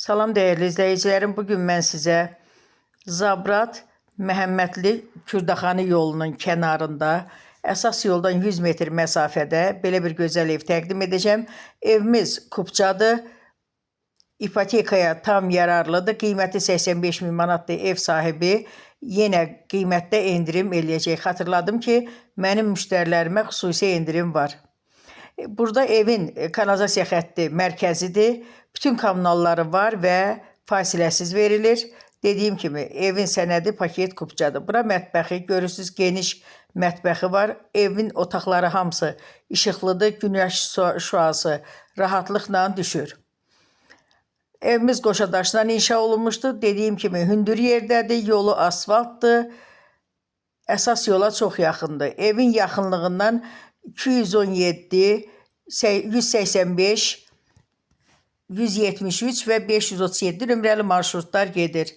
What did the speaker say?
Salam dəyərli izləyicilərim. Bugün mən sizə Zabrat Məhəmmədli Kürdaxanı yolunun kənarında əsas yoldan 100 metr məsafədə belə bir gözəl ev təqdim edəcəm. Evimiz Kupçadır. İpotekaya tam yararlıdır. Qiyməti 85 min manatdır. Ev sahibi yenə qiymətdə endirim eləyəcək. Xatırladım ki, mənim müştərilərimə xüsusi endirim var. Burada evin kanalizasiya xətti mərkəzidir. Bütün kommunalları var və fasiləsiz verilir. Dediyim kimi, evin sənədi paket Kupçadır. Bura mətbəxi, görürsünüz, geniş mətbəxi var. Evin otaqları hamısı işıqlıdır. Günəş şüası rahatlıqla düşür. Evimiz qoşadaşdan inşa olunmuşdur. Dediyim kimi, hündür yerdədir, yolu asfaltdır. Əsas yola çox yaxındır. Evin yaxınlığından 217, 185, 173 və 537 nömrəli marşrutlar gedir.